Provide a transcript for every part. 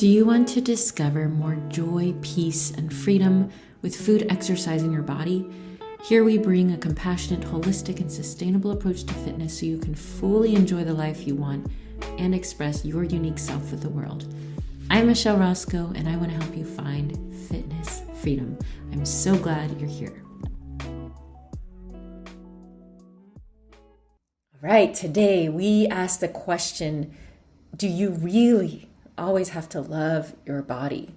Do you want to discover more joy, peace, and freedom with food, exercise, and your body? Here we bring a compassionate, holistic, and sustainable approach to fitness so you can fully enjoy the life you want and express your unique self with the world. I'm Michelle Roscoe, and I want to help you find fitness freedom. I'm so glad you're here. All right, today we ask the question, do you really always have to love your body?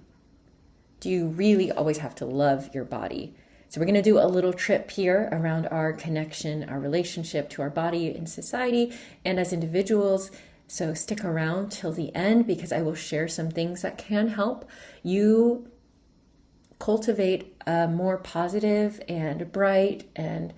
Do you really always have to love your body? So we're going to do a little trip here around our connection, our relationship to our body in society and as individuals. So stick around till the end because I will share some things that can help you cultivate a more positive and bright and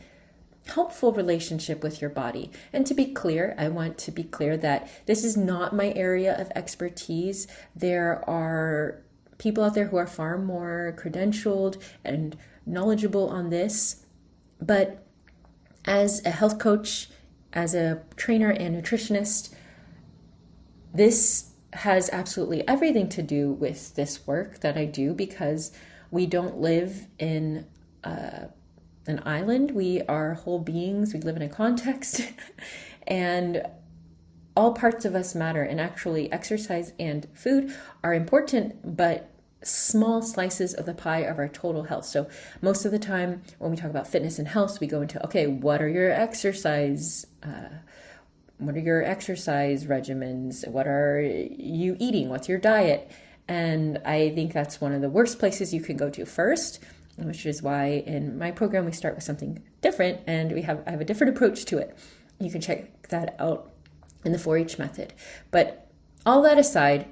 helpful relationship with your body. And to be clear, I want to be clear that this is not my area of expertise. There are people out there who are far more credentialed and knowledgeable on this. But as a health coach, as a trainer and nutritionist, this has absolutely everything to do with this work that I do because we don't live in an island. We are whole beings. We live in a context and all parts of us matter. And actually exercise and food are important, but small slices of the pie of our total health. So most of the time when we talk about fitness and health, we go into, okay, what are your exercise regimens? What are you eating? What's your diet? And I think that's one of the worst places you can go to first, which is why in my program we start with something different and I have a different approach to it. You can check that out in the 4-H method. But all that aside,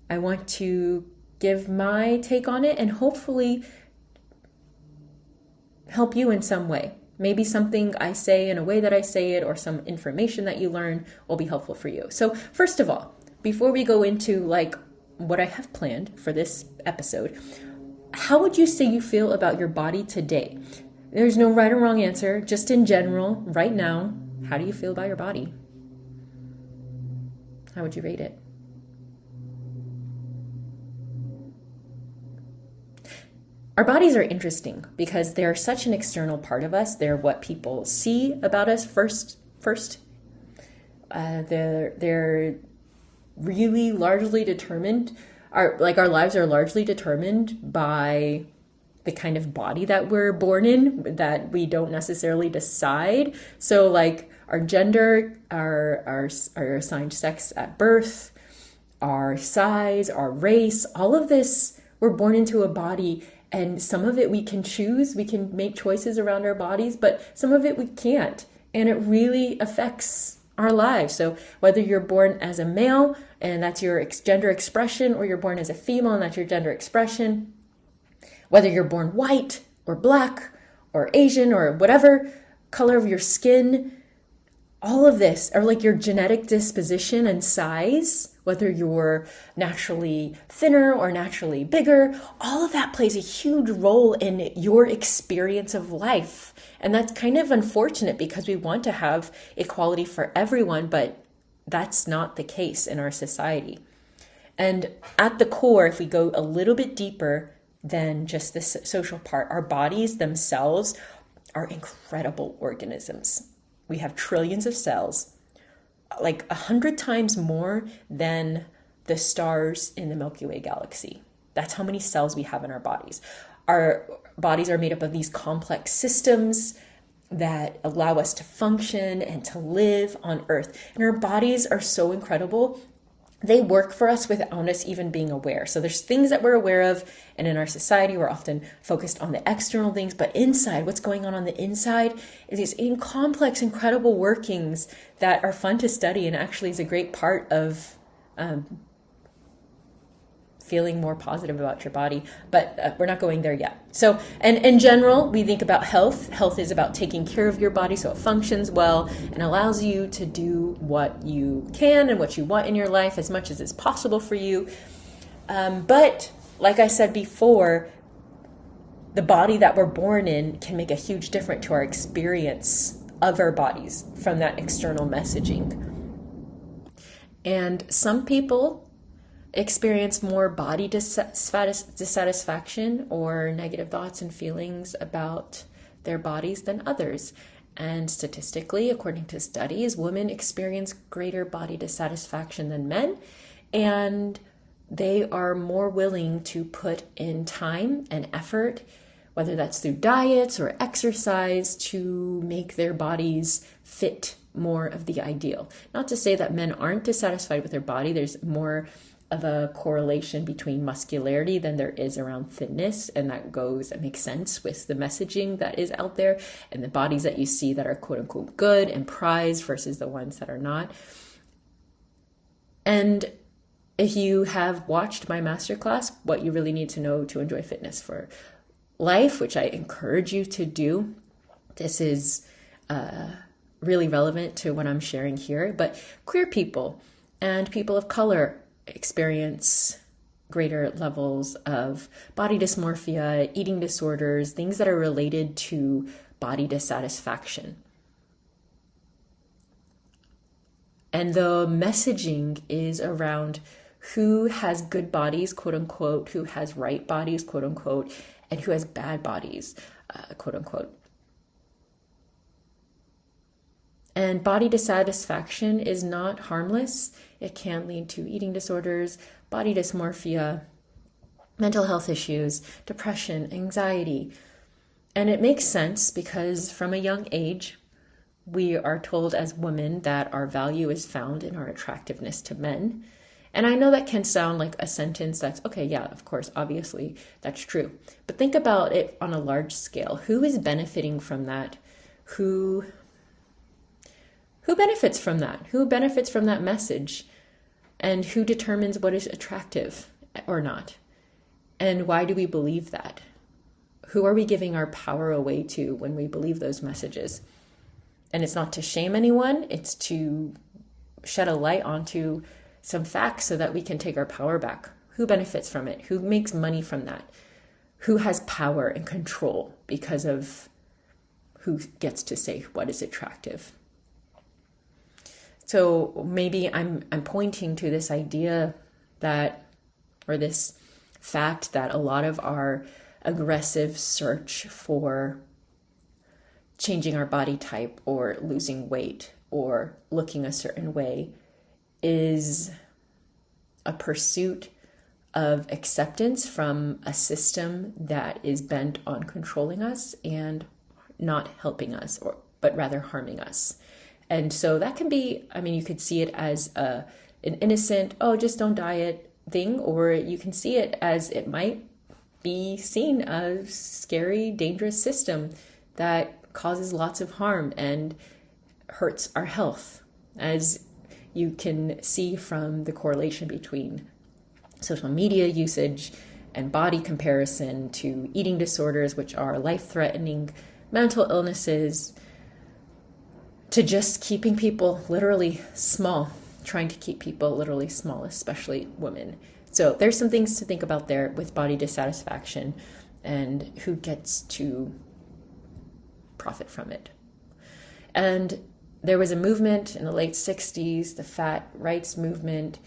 I want to give my take on it and hopefully help you in some way. Maybe something I say in a way that I say it or some information that you learn will be helpful for you. So first of all, before we go into what I have planned for this episode, how would you say you feel about your body today? There's no right or wrong answer, just in general, right now, how do you feel about your body? How would you rate it? Our bodies are interesting because they're such an external part of us. They're what people see about us first. They're really largely determined. Our lives are largely determined by the kind of body that we're born in that we don't necessarily decide. So our gender, our assigned sex at birth, our size, our race, all of this, we're born into a body. And some of it we can choose, we can make choices around our bodies, but some of it we can't. And it really affects our lives. So whether you're born as a male and that's your gender expression, or you're born as a female and that's your gender expression, whether you're born white or black or Asian or whatever color of your skin, all of this are your genetic disposition and size, whether you're naturally thinner or naturally bigger, all of that plays a huge role in your experience of life. And that's kind of unfortunate because we want to have equality for everyone, but that's not the case in our society. And at the core, if we go a little bit deeper than just the social part, our bodies themselves are incredible organisms. We have trillions of cells, 100 times more than the stars in the Milky Way galaxy. That's how many cells we have in our bodies. Our bodies are made up of these complex systems that allow us to function and to live on Earth. And our bodies are so incredible. They work for us without us even being aware. So there's things that we're aware of, and in our society, we're often focused on the external things, but inside, what's going on the inside is these complex, incredible workings that are fun to study and actually is a great part of feeling more positive about your body, but we're not going there yet. So, and in general, we think about health. Health is about taking care of your body so it functions well and allows you to do what you can and what you want in your life as much as is possible for you. But like I said before, the body that we're born in can make a huge difference to our experience of our bodies from that external messaging. And some people experience more body dissatisfaction or negative thoughts and feelings about their bodies than others. And statistically, according to studies, women experience greater body dissatisfaction than men, and they are more willing to put in time and effort, whether that's through diets or exercise, to make their bodies fit more of the ideal. Not to say that men aren't dissatisfied with their body. There's more of a correlation between muscularity than there is around thinness, and that makes sense with the messaging that is out there and the bodies that you see that are quote unquote good and prized versus the ones that are not. And if you have watched my masterclass, What You Really Need to Know to Enjoy Fitness for Life, which I encourage you to do, this is really relevant to what I'm sharing here. But queer people and people of color experience greater levels of body dysmorphia, eating disorders, things that are related to body dissatisfaction. And the messaging is around who has good bodies, quote unquote, who has right bodies, quote unquote, and who has bad bodies, quote unquote. And body dissatisfaction is not harmless. It can lead to eating disorders, body dysmorphia, mental health issues, depression, anxiety. And it makes sense because from a young age, we are told as women that our value is found in our attractiveness to men. And I know that can sound like a sentence that's, okay, yeah, of course, obviously, that's true. But think about it on a large scale. Who is benefiting from that? Who benefits from that? Who benefits from that message? And who determines what is attractive or not? And why do we believe that? Who are we giving our power away to when we believe those messages? And it's not to shame anyone, it's to shed a light onto some facts so that we can take our power back. Who benefits from it? Who makes money from that? Who has power and control because of who gets to say what is attractive? So maybe I'm pointing to this idea that, or this fact that a lot of our aggressive search for changing our body type or losing weight or looking a certain way is a pursuit of acceptance from a system that is bent on controlling us and not helping us, but rather harming us. And so that can be, you could see it as an innocent, oh, just don't diet thing, or you can see it as it might be seen as a scary, dangerous system that causes lots of harm and hurts our health, as you can see from the correlation between social media usage and body comparison to eating disorders, which are life-threatening mental illnesses, to just keeping people literally small, trying to keep people literally small, especially women. So there's some things to think about there with body dissatisfaction and who gets to profit from it. And there was a movement in the late 60s, the fat rights movement,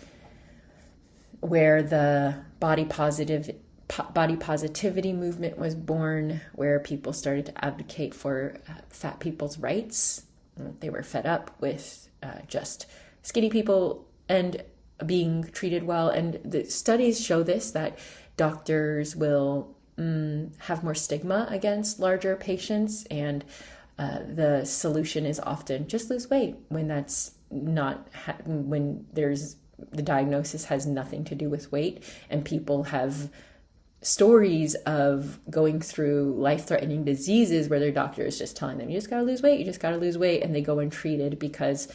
where the body positivity movement was born, where people started to advocate for fat people's rights. They were fed up with just skinny people and being treated well. And the studies show this, that doctors will have more stigma against larger patients, and the solution is often just lose weight when that's not, when there's, the diagnosis has nothing to do with weight, and people have stories of going through life-threatening diseases where their doctor is just telling them, you just got to lose weight, you just got to lose weight, and they go untreated because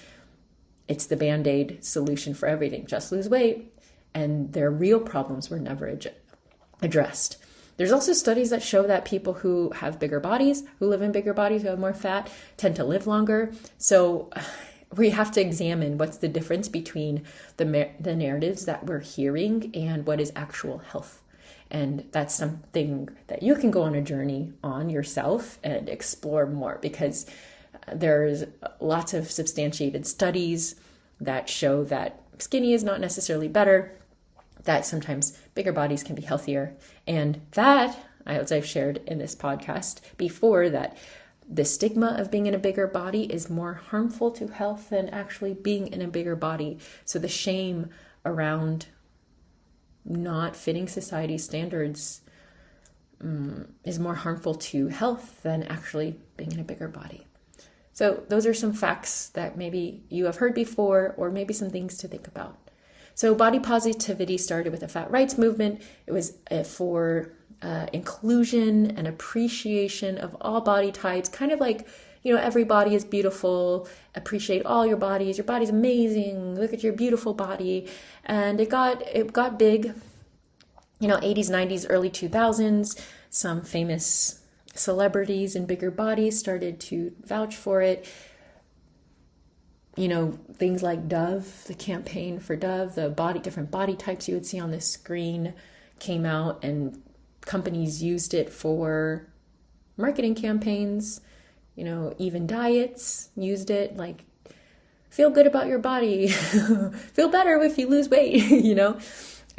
it's the Band-Aid solution for everything, just lose weight, and their real problems were never addressed. There's also studies that show that people who have bigger bodies, who live in bigger bodies, who have more fat, tend to live longer. So we have to examine what's the difference between the narratives that we're hearing and what is actual health. And that's something that you can go on a journey on yourself and explore more, because there's lots of substantiated studies that show that skinny is not necessarily better, that sometimes bigger bodies can be healthier. And that, as I've shared in this podcast before, that the stigma of being in a bigger body is more harmful to health than actually being in a bigger body. So the shame around not fitting society's standards is more harmful to health than actually being in a bigger body. So those are some facts that maybe you have heard before, or maybe some things to think about. So body positivity started with the fat rights movement. It was for inclusion and appreciation of all body types, kind of like, every body is beautiful, appreciate all your bodies. Your body's amazing. Look at your beautiful body. And it got big, 80s, 90s, early 2000s. Some famous celebrities in bigger bodies started to vouch for it. Things like Dove, the campaign for Dove, different body types you would see on the screen came out, and companies used it for marketing campaigns. Even diets used it, like, feel good about your body, feel better if you lose weight,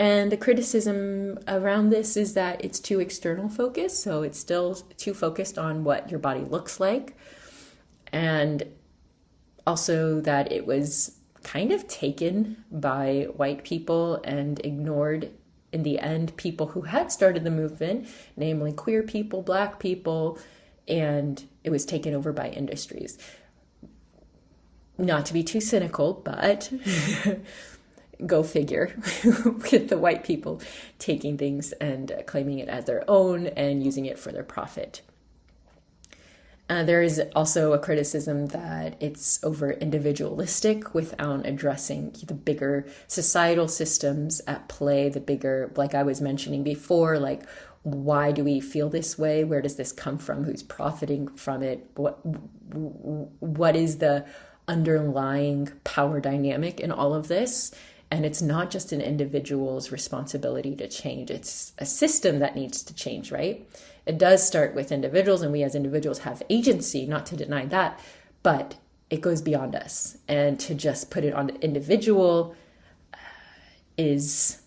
And the criticism around this is that it's too external focused, so it's still too focused on what your body looks like. And also that it was kind of taken by white people and ignored, in the end, people who had started the movement, namely queer people, Black people, and it was taken over by industries. Not to be too cynical, but go figure, with the white people taking things and claiming it as their own and using it for their profit. There is also a criticism that it's over individualistic without addressing the bigger societal systems at play, the bigger, like I was mentioning before, like, why do we feel this way? Where does this come from? Who's profiting from it? What is the underlying power dynamic in all of this? And it's not just an individual's responsibility to change. It's a system that needs to change, right? It does start with individuals, and we as individuals have agency, not to deny that, but it goes beyond us. And to just put it on the individual is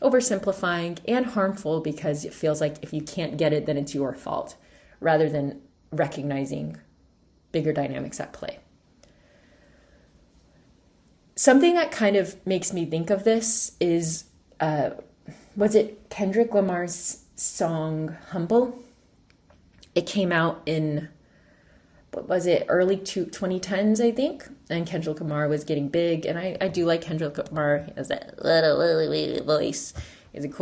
oversimplifying and harmful, because it feels like if you can't get it, then it's your fault, rather than recognizing bigger dynamics at play. Something that kind of makes me think of this is, was it Kendrick Lamar's song Humble? It came out in, early 2010s, I think, and Kendrick Lamar was getting big, and I do like Kendrick Lamar. He has that little voice. He has some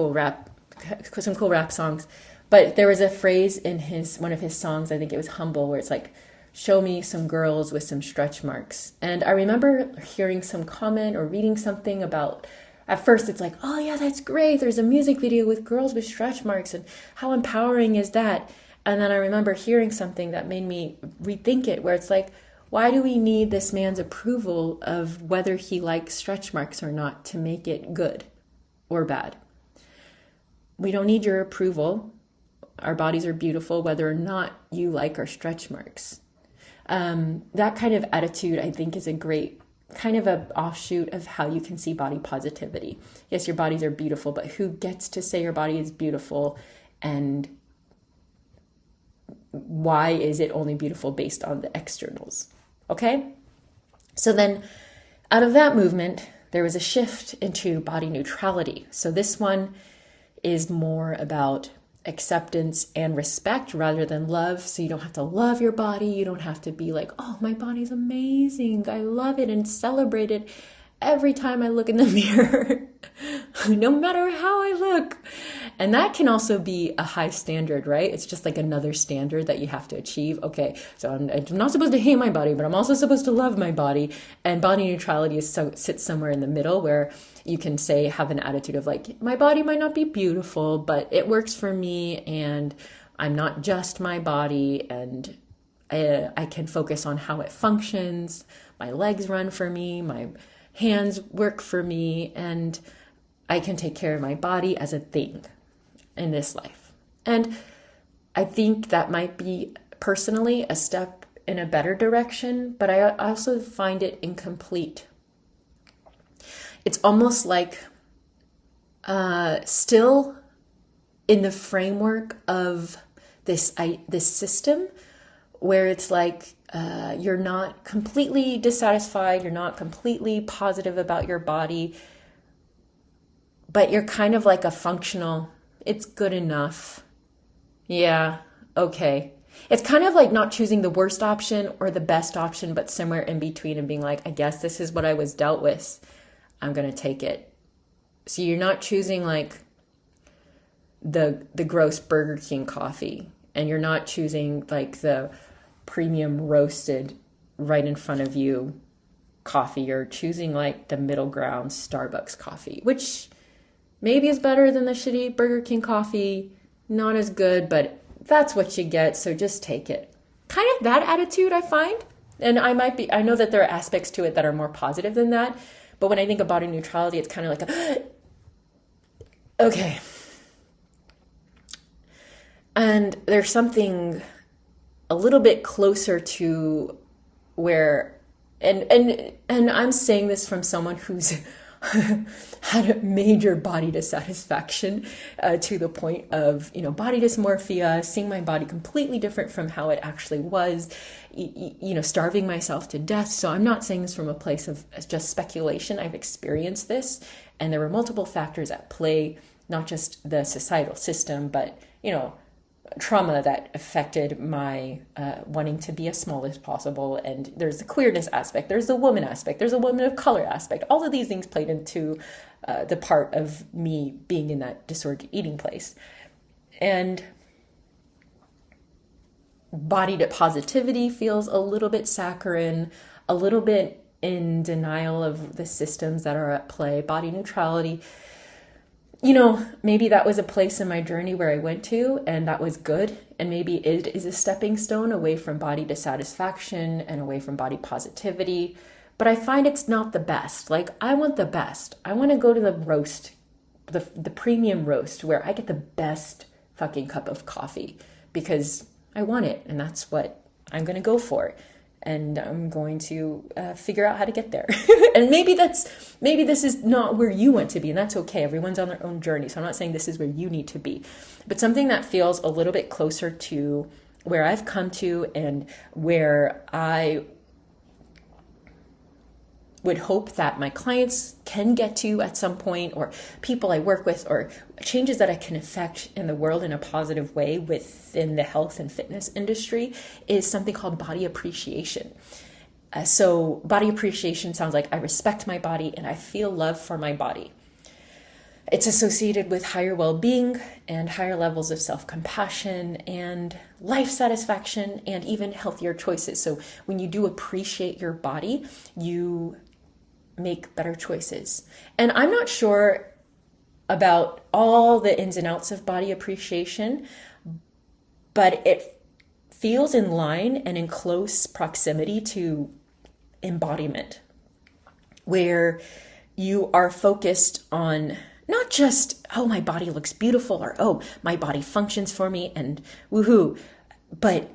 cool rap songs, but there was a phrase in one of his songs, I think it was Humble, where it's like, show me some girls with some stretch marks. And I remember hearing some comment or reading something about, at first it's like, oh yeah, that's great, there's a music video with girls with stretch marks, and how empowering is that? And then I remember hearing something that made me rethink it, where it's like, why do we need this man's approval of whether he likes stretch marks or not to make it good or bad? We don't need your approval. Our bodies are beautiful whether or not you like our stretch marks. That kind of attitude, I think, is a great kind of an offshoot of how you can see body positivity. Yes, your bodies are beautiful, but who gets to say your body is beautiful, and why is it only beautiful based on the externals? Okay? So then out of that movement, there was a shift into body neutrality. So this one is more about acceptance and respect rather than love. So you don't have to love your body. You don't have to be like, oh, my body's amazing, I love it, and celebrate it every time I look in the mirror, no matter how I look. And that can also be a high standard, right? It's just like another standard that you have to achieve. Okay, so I'm not supposed to hate my body, but I'm also supposed to love my body. And body neutrality sits somewhere in the middle, where you can have an attitude of like, my body might not be beautiful, but it works for me, and I'm not just my body, and I can focus on how it functions. My legs run for me, my hands work for me, and I can take care of my body as a thing in this life. And I think that might be personally a step in a better direction, but I also find it incomplete. It's almost like still in the framework of this system where it's like you're not completely dissatisfied, you're not completely positive about your body, but you're kind of like a functional, it's good enough. Yeah, okay. It's kind of like not choosing the worst option or the best option, but somewhere in between and being like, I guess this is what I was dealt with. I'm going to take it. So you're not choosing like the gross Burger King coffee, and you're not choosing like the premium roasted right in front of you coffee. You're choosing like the middle ground Starbucks coffee, which maybe is better than the shitty Burger King coffee. Not as good, but that's what you get, so just take it. Kind of that attitude, I find. And I know that there are aspects to it that are more positive than that, but when I think of body neutrality, it's kind of like okay. And there's something a little bit closer to where, and I'm saying this from someone who's had a major body dissatisfaction to the point of, body dysmorphia, seeing my body completely different from how it actually was, starving myself to death. So I'm not saying this from a place of just speculation. I've experienced this, and there were multiple factors at play, not just the societal system, but, trauma that affected my wanting to be as small as possible. And there's the queerness aspect, there's the woman aspect, there's a woman of color aspect. All of these things played into the part of me being in that disordered eating place. And body positivity feels a little bit saccharine, a little bit in denial of the systems that are at play. Body neutrality, maybe that was a place in my journey where I went to, and that was good. And maybe it is a stepping stone away from body dissatisfaction and away from body positivity. But I find it's not the best. Like, I want the best. I want to go to the roast, the premium roast, where I get the best fucking cup of coffee because I want it. And that's what I'm going to go for. And I'm going to figure out how to get there. And maybe this is not where you want to be, and that's okay. Everyone's on their own journey. So I'm not saying this is where you need to be, but something that feels a little bit closer to where I've come to and where I would hope that my clients can get to at some point, or people I work with, or changes that I can affect in the world in a positive way within the health and fitness industry, is something called body appreciation. So body appreciation sounds like I respect my body and I feel love for my body. It's associated with higher well-being and higher levels of self-compassion and life satisfaction and even healthier choices. So when you do appreciate your body, you make better choices. And I'm not sure about all the ins and outs of body appreciation, but it feels in line and in close proximity to embodiment, where you are focused on not just, oh, my body looks beautiful, or, oh, my body functions for me, and woohoo, but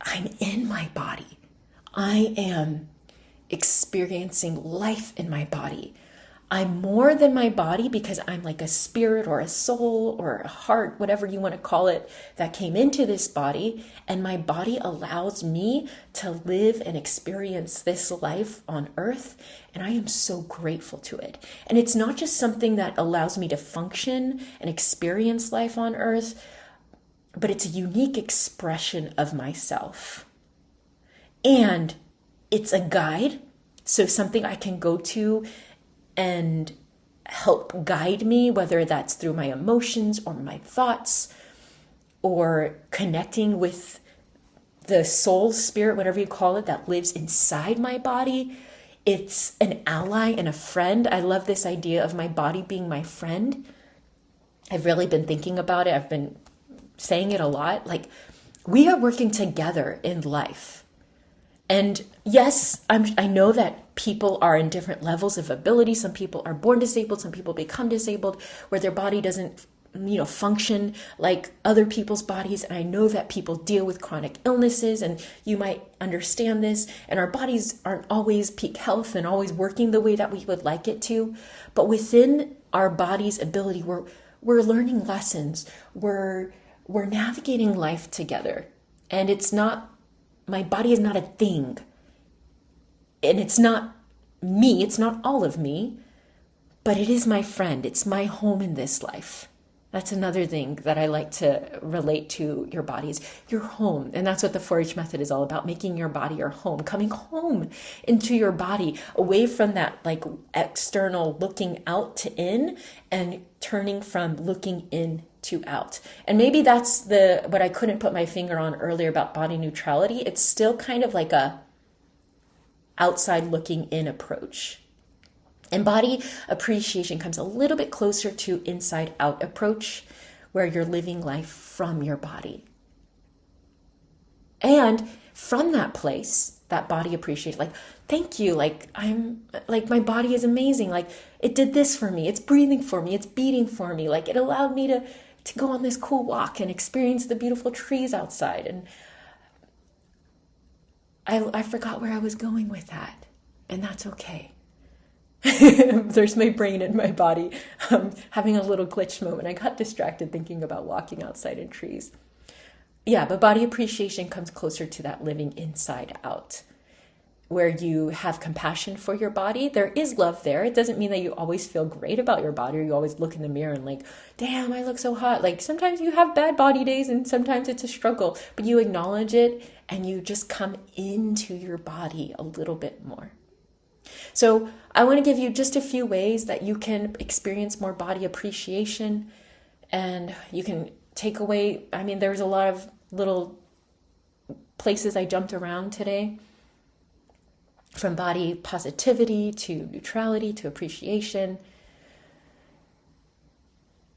I'm in my body. I am experiencing life in my body. I'm more than my body because I'm like a spirit or a soul or a heart, whatever you want to call it, that came into this body, and my body allows me to live and experience this life on earth, and I am so grateful to it. And it's not just something that allows me to function and experience life on earth, but it's a unique expression of myself. And it's a guide, so something I can go to and help guide me, whether that's through my emotions or my thoughts, or connecting with the soul, spirit, whatever you call it, that lives inside my body. It's an ally and a friend. I love this idea of my body being my friend. I've really been thinking about it. I've been saying it a lot. Like, we are working together in life. And yes, I know that people are in different levels of ability. Some people are born disabled. Some people become disabled where their body doesn't, function like other people's bodies. And I know that people deal with chronic illnesses, and you might understand this. And our bodies aren't always peak health and always working the way that we would like it to. But within our body's ability. We're learning lessons. We're navigating life together. And it's not, my body is not a thing. And it's not me, it's not all of me, but it is my friend. It's my home in this life. That's another thing that I like to relate to your bodies, your home. And that's what the 4-H method is all about, making your body your home, coming home into your body, away from that like external looking out to in and turning from looking in to out. And maybe that's what I couldn't put my finger on earlier about body neutrality. It's still kind of like a outside looking in approach. And body appreciation comes a little bit closer to inside out approach, where you're living life from your body. And from that place, that body appreciation, like, thank you, like my body is amazing. Like it did this for me. It's breathing for me. It's beating for me. Like it allowed me to go on this cool walk and experience the beautiful trees outside. And I forgot where I was going with that. And that's okay. There's my brain and my body having a little glitch moment. I got distracted thinking about walking outside in trees. Yeah, but body appreciation comes closer to that living inside out, where you have compassion for your body. There is love there. It doesn't mean that you always feel great about your body, or you always look in the mirror and like, damn, I look so hot. Like sometimes you have bad body days and sometimes it's a struggle, but you acknowledge it and you just come into your body a little bit more. So I want to give you just a few ways that you can experience more body appreciation, and you can take away, I mean, there's a lot of little places I jumped around today, from body positivity to neutrality to appreciation.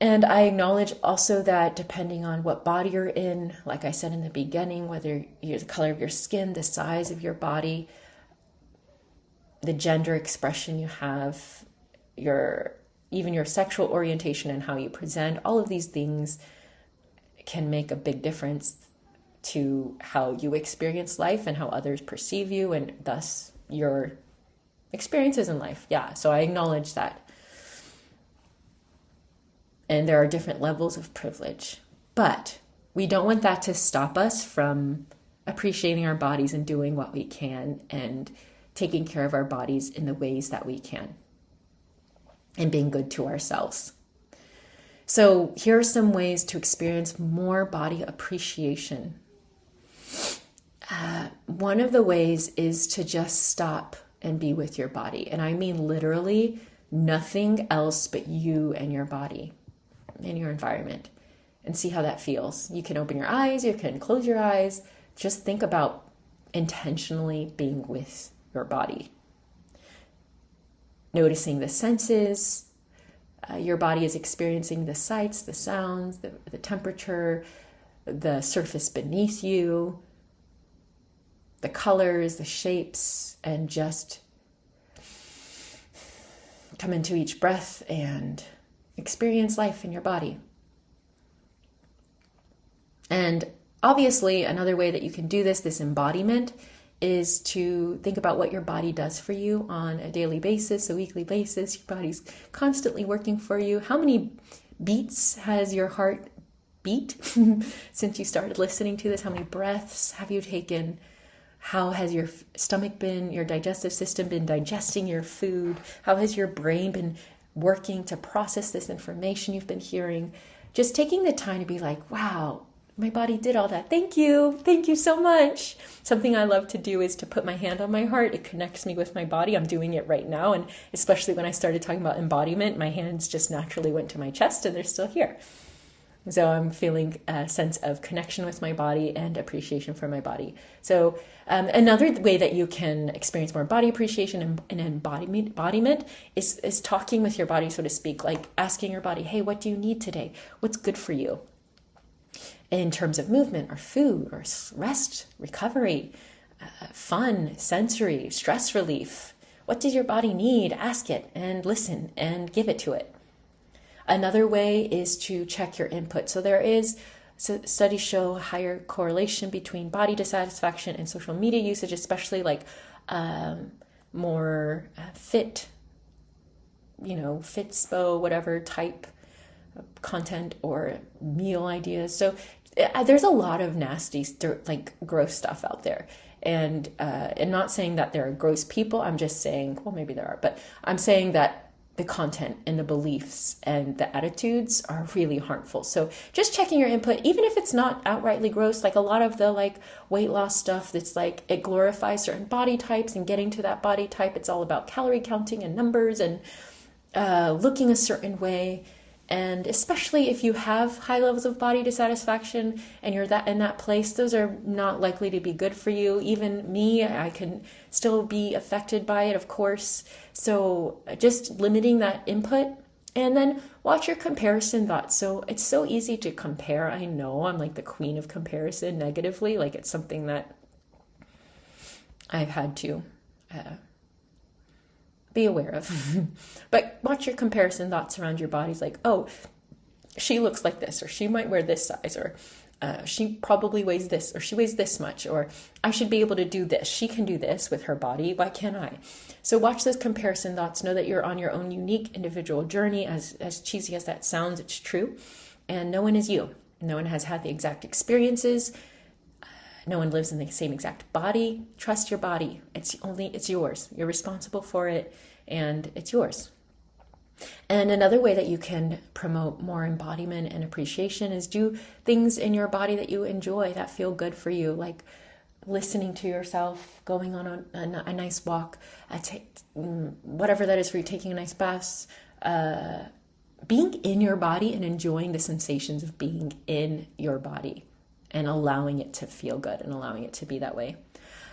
And I acknowledge also that depending on what body you're in, like I said in the beginning, whether you're the color of your skin, the size of your body, the gender expression you have, even your sexual orientation and how you present, all of these things can make a big difference to how you experience life and how others perceive you, and thus your experiences in life. Yeah, so I acknowledge that. And there are different levels of privilege, but we don't want that to stop us from appreciating our bodies and doing what we can and taking care of our bodies in the ways that we can and being good to ourselves. So here are some ways to experience more body appreciation. One of the ways is to just stop and be with your body. And I mean literally nothing else but you and your body and your environment, and see how that feels. You can open your eyes, you can close your eyes. Just think about intentionally being with your body. Noticing the senses. Your body is experiencing the sights, the sounds, the temperature, the surface beneath you, the colors, the shapes, and just come into each breath and experience life in your body. And obviously, another way that you can do this embodiment, is to think about what your body does for you on a daily basis, a weekly basis. Your body's constantly working for you. How many beats has your heart beat since you started listening to this? How many breaths have you taken? How has your stomach been, your digestive system been digesting your food? How has your brain been working to process this information you've been hearing? Just taking the time to be like, wow, my body did all that. Thank you. Thank you so much. Something I love to do is to put my hand on my heart. It connects me with my body. I'm doing it right now. And especially when I started talking about embodiment, my hands just naturally went to my chest and they're still here. So I'm feeling a sense of connection with my body and appreciation for my body. So another way that you can experience more body appreciation and embodiment is talking with your body, so to speak, like asking your body, hey, what do you need today? What's good for you? In terms of movement or food or rest, recovery, fun, sensory, stress relief. What does your body need? Ask it and listen and give it to it. Another way is to check your input. So there is, studies show higher correlation between body dissatisfaction and social media usage, especially like more fit Fitspo, whatever type of content or meal ideas. So there's a lot of nasty, like gross stuff out there. And not saying that there are gross people. I'm just saying, well, maybe there are, but I'm saying that the content and the beliefs and the attitudes are really harmful. So just checking your input, even if it's not outrightly gross, like a lot of the like weight loss stuff that's like it glorifies certain body types and getting to that body type. It's all about calorie counting and numbers and looking a certain way. And especially if you have high levels of body dissatisfaction and you're in that place, those are not likely to be good for you. Even me, I can still be affected by it, of course. So just limiting that input, and then watch your comparison thoughts. So it's so easy to compare. I know I'm like the queen of comparison negatively. Like it's something that I've had to be aware of. But watch your comparison thoughts around your bodies, like, oh, she looks like this, or she might wear this size, or she probably weighs this, or she weighs this much, or I should be able to do this. She can do this with her body. Why can't I? So watch those comparison thoughts. Know that you're on your own unique individual journey. As cheesy as that sounds, it's true. And no one is you. No one has had the exact experiences. No one lives in the same exact body. Trust your body. It's yours. You're responsible for it, and it's yours. And another way that you can promote more embodiment and appreciation is do things in your body that you enjoy, that feel good for you, like listening to yourself, going on a nice walk, whatever that is for you, taking a nice bath, being in your body and enjoying the sensations of being in your body and allowing it to feel good and allowing it to be that way.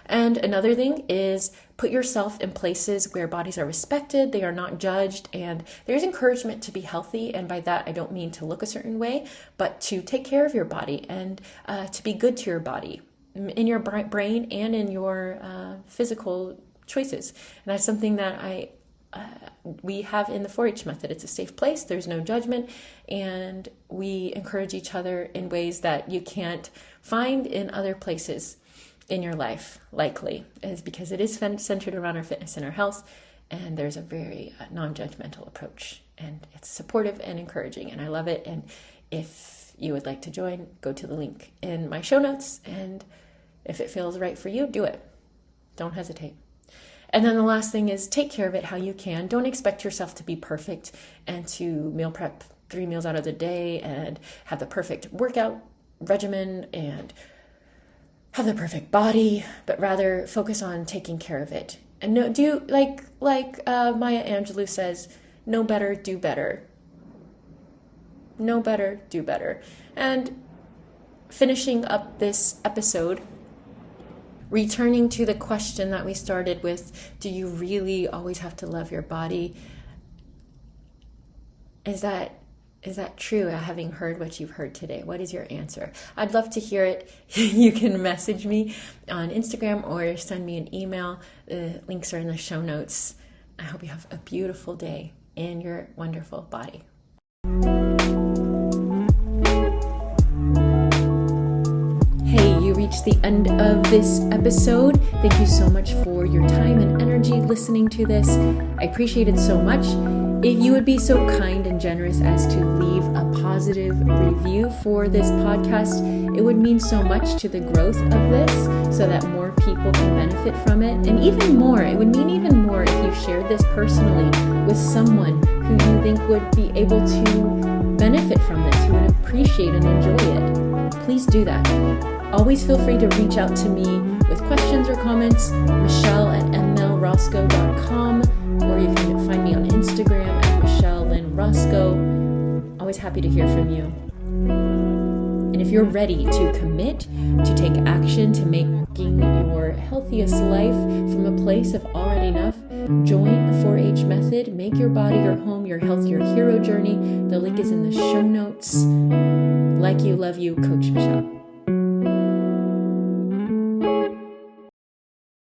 And another thing is put yourself in places where bodies are respected, they are not judged, and there's encouragement to be healthy. And by that, I don't mean to look a certain way, but to take care of your body and to be good to your body in your brain and in your physical choices. And that's something that we have in the 4-H method. It's a safe place. There's no judgment. And we encourage each other in ways that you can't find in other places in your life, likely, is because it is centered around our fitness and our health. And there's a very non-judgmental approach, and it's supportive and encouraging. And I love it. And if you would like to join, go to the link in my show notes. And if it feels right for you, do it. Don't hesitate. And then the last thing is take care of it how you can. Don't expect yourself to be perfect and to meal prep 3 meals out of the day and have the perfect workout regimen and have the perfect body, but rather focus on taking care of it. And do like Maya Angelou says, know better, do better. Know better, do better. And finishing up this episode, returning to the question that we started with, do you really always have to love your body? Is that true, having heard what you've heard today? What is your answer? I'd love to hear it. You can message me on Instagram or send me an email. The links are in the show notes. I hope you have a beautiful day in your wonderful body. Reached the end of this episode. Thank you so much for your time and energy listening to this. I appreciate it so much. If you would be so kind and generous as to leave a positive review for this podcast, it would mean so much to the growth of this so that more people can benefit from it. And even more, it would mean even more if you shared this personally with someone who you think would be able to benefit from this, who would appreciate and enjoy it. Please do that. Always feel free to reach out to me with questions or comments, michelle@mlroscoe.com, or you can find me on Instagram at Michelle Lynn Roscoe. Always happy to hear from you. And if you're ready to commit to take action to making your healthiest life from a place of already enough, join the 4-H method. Make your body your home, your health, your hero journey. The link is in the show notes. Like you, love you, Coach Michelle.